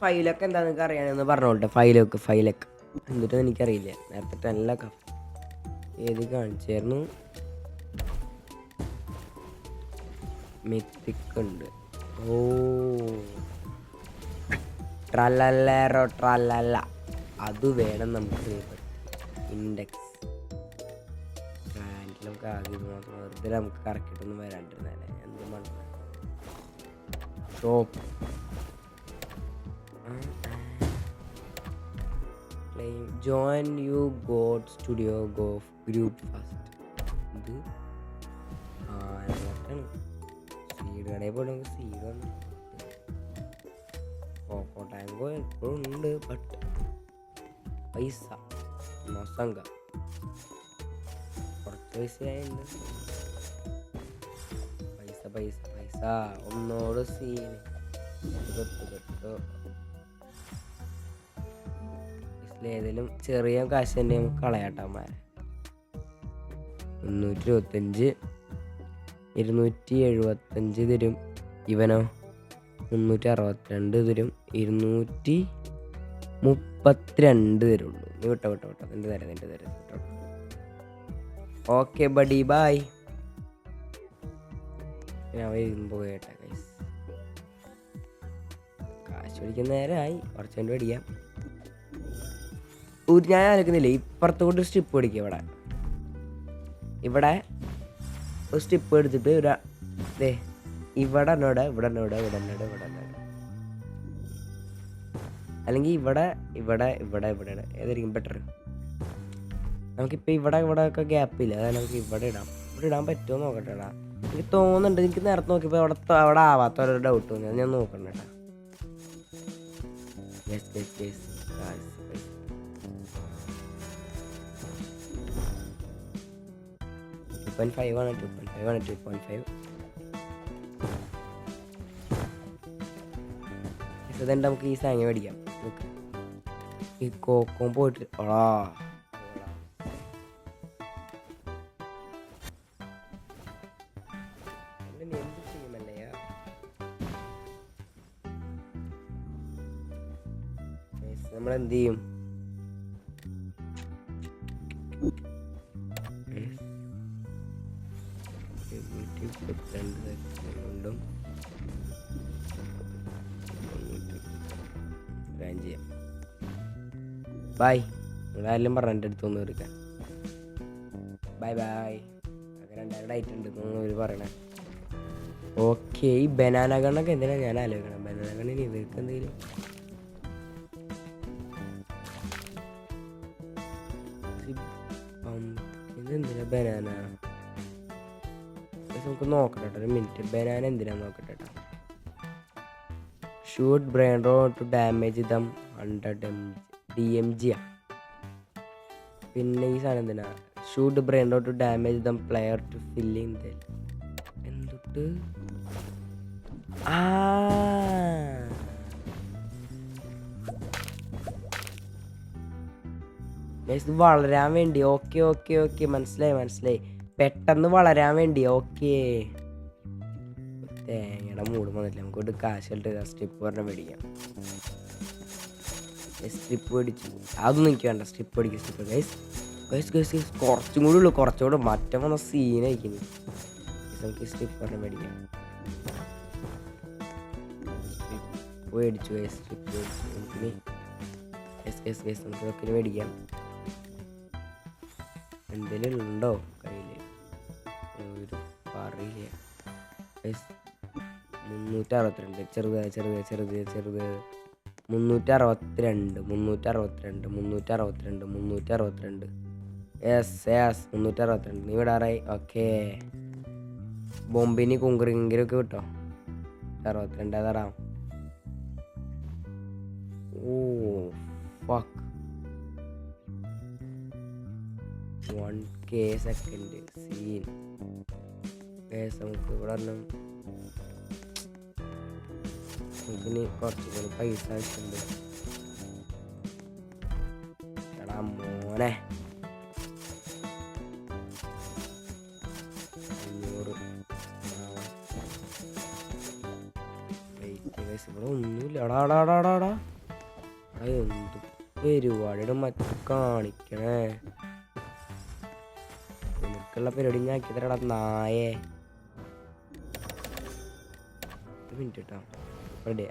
ഫൈലൊക്കെ എന്താ നിങ്ങൾക്ക് അറിയാണെന്ന് പറഞ്ഞോട്ടെ. ഫൈലൊക്കെ എന്നിട്ടും എനിക്കറിയില്ല. നേരത്തെ 10 ഏത് കാണിച്ചായിരുന്നു? മിത്തിക് ഉണ്ട്. ട്രല്ല അത് വേണം നമുക്ക്. ഇൻഡെക്സ് ബ്രാൻഡിലൊക്കെ ആകെ മാത്രം വെറുതെ നമുക്ക് കറക്കിയിട്ടൊന്നും വരാണ്ടിരുന്നല്ലേ. എന്ത് മണ്ണ് shop join you god studio go group first. ഇത് വേസ്റ്റാണ്. സീഡ് കടയിൽ പോയിട്ട് നമുക്ക് സീഡ് വന്നു. കോക്കോ ടാങ്കോ എപ്പോഴും ഉണ്ട്. ബട്ട് പൈസ മോസങ്ക കുറച്ച് പൈസയായിട്ടുണ്ട്. പൈസ പൈസ പൈസ ഒന്നോട് സീന് തൊട്ട് ഏതെങ്കിലും ചെറിയ കാശ് തന്നെ നമുക്ക് കളയാട്ടന്മാരെ. 325 275 തരും. ഇവനോ 362 തരും. 232 തരുള്ളൂ. നീ വിട്ടോ നിന്റെ തരാം വിട്ടോ. Okay buddy bye. ഞാൻ പോകട്ടെ ഗൈസ്. കാശ് പിടിക്കുന്ന നേരമായി. കുറച്ച് കണ്ട് മേടിക്കാം. ഞാൻ ആലോചിക്കുന്നില്ല ഇപ്പുറത്ത് കൊണ്ട് സ്റ്റിപ്പ് പിടിക്കുക. ഇവിടെ ഒരു സ്റ്റിപ്പ് എടുത്തിട്ട് ഇവിടെ അല്ലെങ്കിൽ ഇവിടെ ഏതായിരിക്കും ബെറ്റർ? നമുക്കിപ്പോൾ ഇവിടെ ഒക്കെ ഗ്യാപ്പില്ല. അതായത് നമുക്ക് ഇവിടെ ഇടാൻ പറ്റുമോ നോക്കട്ടെ. എനിക്ക് തോന്നുന്നുണ്ട്. എനിക്ക് നേരത്തെ നോക്കിയപ്പോൾ അവിടെ ആവാത്ത ഓരോ ഡൗട്ട് തോന്നി. അത് ഞാൻ നോക്കണ്ട കേട്ടോ. യെസ് 2.5 ആണ്. 2.5 ഇതുണ്ട്. നമുക്ക് ഈ സാങ്ങ മേടിക്കാം. ഈ കോക്കോ പോയിട്ട് എന്ത് ചെയ്യുമല്ലയാ. നമ്മളെന്ത് ചെയ്യും? ബൈ. നിങ്ങളാരെല്ലാം പറഞ്ഞ എൻ്റെ അടുത്ത് ഒന്ന് എടുക്കാൻ. ബൈ 2000 ഡയറ്റ് ഉണ്ട് ഇവർ പറയണേ. ഓക്കെ. ഈ ബനാന ഗണ്ണൊക്കെ എന്തിനാണ് ഞാൻ ആലോചിക്കണം. ബനാന ഗണ്ണിന് ഇവർക്ക് എന്തെങ്കിലും ഇതെന്തിനാ ബനാന? നമുക്ക് നോക്കട്ടെ ഒരു മിനിറ്റ്. ബനാന എന്തിനാന്ന് നോക്കട്ടെ. Shoot brainrot to damage them 100 DMG. പിന്നെ ഈ സാധനം എന്തിനാ? Shoot brainrot to damage them player to filling the എന്തൊട്ട് ഇത് വളരാൻ വേണ്ടി. ഓക്കെ മനസ്സിലായി. പെട്ടെന്ന് വളരാൻ വേണ്ടി. ഓക്കെ. തേങ്ങയുടെ മൂട് വന്നിട്ടില്ല. നമുക്കൊരു കാശിട്ട് സ്ട്രിപ്പ് പറഞ്ഞ മേടിക്കാം. സ്ട്രിപ്പ് മേടിച്ചു. അതൊന്നും എനിക്ക് വേണ്ട. സ്ട്രിപ്പ് മേടിക്കും. കുറച്ചും കൂടി ഉള്ളു. കുറച്ചുകൂടെ മറ്റം വന്ന സീനായിരിക്കും. നമുക്ക് സ്ട്രിപ്പ് പറഞ്ഞ മേടിക്കാം. സ്ട്രിപ്പ് മേടിച്ചു. നമുക്കിനി നമുക്കിതൊക്കെ മേടിക്കാം. എന്തെങ്കിലും ഉണ്ടോ കയ്യിൽ? ഒരു പറയില്ല. 362 ചെറുത് 362 യെസ് 362 നീ വിടാറായി. ഓക്കെ. ബോംബിനി കുങ്കറിങ്കിലും ഒക്കെ കിട്ടോ. 62 അതാറാം. ഓ ഫക്ക് 1K സെക്കൻഡ് സീൻ. നമുക്ക് ഇവിടെ നമുക്കിനി കുറച്ചുകൂടി പൈസ ആവശ്യമുണ്ട്. എടാ മോനെ 500 ഇവിടെ ഒന്നുമില്ല. എടാ എന്ത് പരിപാടിയുടെ മറ്റു കാണിക്കണേ. എനിക്കുള്ള പരിപാടി ഞാൻ ആക്കി തരടാ നായേ. മിനിറ്റ് കേട്ടോ. റെഡി.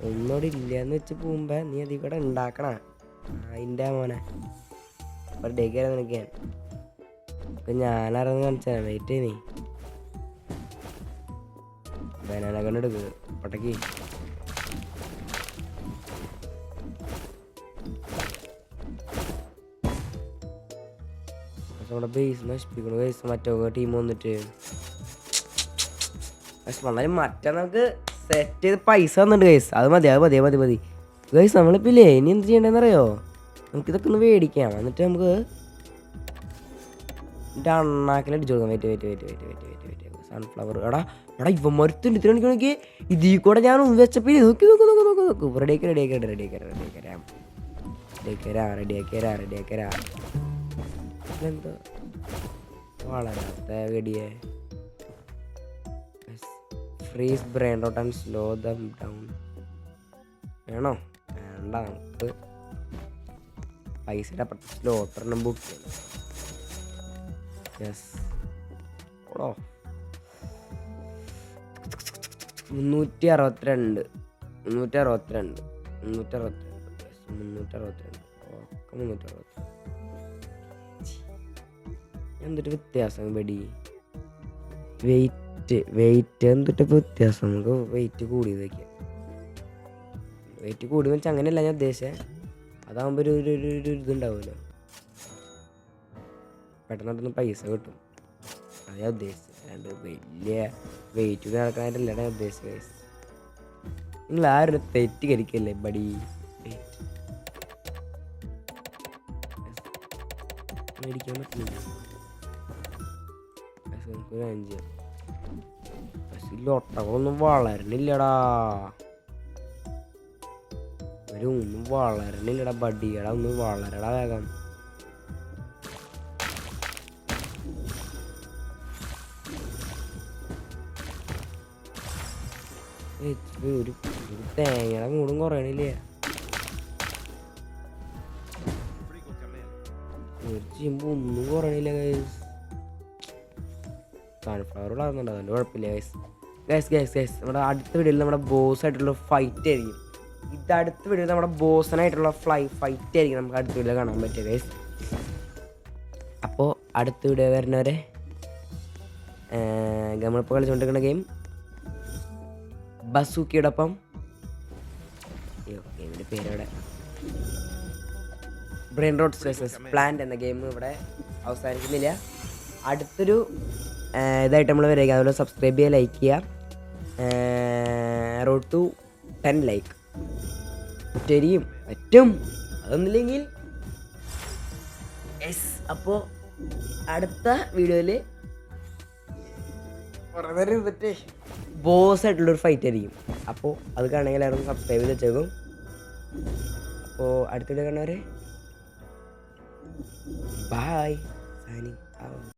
ഒന്നോടെ ഇല്ലയെന്ന് വെച്ച് പോകുമ്പോ നീ അതിൽ കൂടെ ഉണ്ടാക്കണ അതിൻ്റെ മോനെ. ബർത്ത്ഡേ കയറാൻ നിനക്ക് ഞാനറിഞ്ഞ് കാണിച്ചാ. വെയിറ്റ് നീ ബനാന കണ്ണെടുക്ക് പൊട്ടക്ക്. നമ്മുടെ ബേസ് നശിപ്പിക്കണു ഗൈസ്. മറ്റോ ടീം വന്നിട്ട് വന്നാലും മറ്റേ നമുക്ക് സെറ്റ് ചെയ്ത് പൈസ തന്നിട്ടുണ്ട് ഗൈസ്. അത് മതി ഗൈസ്. നമ്മളിപ്പോൾ ഇല്ലേ ഇനി എന്ത് ചെയ്യണ്ടെന്നറിയോ? നമുക്കിതൊക്കെ ഒന്ന് മേടിക്കാം. എന്നിട്ട് നമുക്ക് അണ്ണാക്കിലടിച്ചു കൊടുക്കാം. Wait sunflower. എടാ ഇവന്മാരത്തുണ്ട് ഇത്ര എനിക്ക് നോക്കി. ഇതിൽ കൂടെ ഞാൻ ഒന്ന് വെച്ചപ്പോൾ നോക്കി റെഡിയാക്കിയരാ. എന്താ വളരാത്ത ഗടിയെ. Freeze brain rot and slow them down. വേണോ? വേണ്ട. നമുക്ക് പൈസയുടെ സ്ലോട്ടറിനും ബുക്ക് ചെയ്യണം. യെസ്. ഓടോ 362 എന്തൊരു വ്യത്യാസം വെടി. വെയിറ്റ് എന്തൊക്കെ വ്യത്യാസം. നമുക്ക് വെയിറ്റ് കൂടിയത് വയ്ക്കാം. വെയിറ്റ് കൂടി വെച്ചാൽ അങ്ങനെയല്ല ഞാൻ ഉദ്ദേശിച്ചത്. അതാകുമ്പോൾ ഒരു ഇതുണ്ടാവുമല്ലോ, പെട്ടെന്ന് പൈസ കിട്ടും. അത് ഞാൻ ഉദ്ദേശിച്ചത്. അല്ലാണ്ട് വലിയ വെയിറ്റ് നടക്കാനായിട്ടല്ല ഞാൻ ഉദ്ദേശിച്ചത്. നിങ്ങൾ ആരും തെറ്റിദ്ധരിക്കല്ലേ ബഡി. മേടിക്കാൻ പറ്റുന്നില്ല. നമുക്കൊരു 5 ഒട്ടകളൊന്നും വളരണില്ലടാ. ഒന്നും വളരണില്ലടാ ബഡിയടാ. ഒന്ന് വളരടാ വേഗം. ഒരു തേങ്ങയുടെ മൂടും കുറയണില്ലേ. ഒരു ചെയ്യുമ്പോ ഒന്നും കുറയണില്ല ഗൈസ്. സൺഫ്ലവർ വളർന്നുണ്ട്, അതുകൊണ്ട് കുഴപ്പമില്ല ഗൈസ്. നമ്മുടെ അടുത്ത വീഡിയോയിൽ നമ്മുടെ ബോസ് ആയിട്ടുള്ള ഫൈറ്റ് ആയിരിക്കും. അടുത്ത വീഡിയോയിൽ നമ്മുടെ ബോസനായിട്ടുള്ള ഫൈറ്റ് ആയിരിക്കും നമുക്ക് അടുത്ത വീഡിയോയിൽ കാണാൻ പറ്റുക ഗൈസ്. അപ്പോൾ അടുത്ത വീഡിയോ വരുന്നവരെ നമ്മളിപ്പോൾ കളിച്ചുകൊണ്ടിരിക്കുന്ന ഗെയിം ബസൂക്കിയോടൊപ്പം ഗെയിമിൻ്റെ പേരവിടെ ബ്രെയിൻ റോട്ട്സ് വേഴ്സസ് പ്ലാന്റ് എന്ന ഗെയിം ഇവിടെ അവസാനിക്കുന്നില്ല. അടുത്തൊരു ഇതായിട്ട് നമ്മൾ വരിക. അതുപോലെ സബ്സ്ക്രൈബ് ചെയ്യുക, ലൈക്ക് ചെയ്യുക. റോഡ് ടു 10 ലൈക്ക് പറ്റും. അതൊന്നുമില്ലെങ്കിൽ യെസ്. അപ്പോൾ അടുത്ത വീഡിയോയിൽ ബോസ് ആയിട്ടുള്ളൊരു ഫൈറ്റ് ആയിരിക്കും. അപ്പോൾ അത് കാണണമെങ്കിൽ എല്ലാവരും സബ്സ്ക്രൈബ് ചെയ്ത് വെച്ചേക്കും. അപ്പോൾ അടുത്ത വീഡിയോ കാണുന്നവരെ ബൈ. Signing out.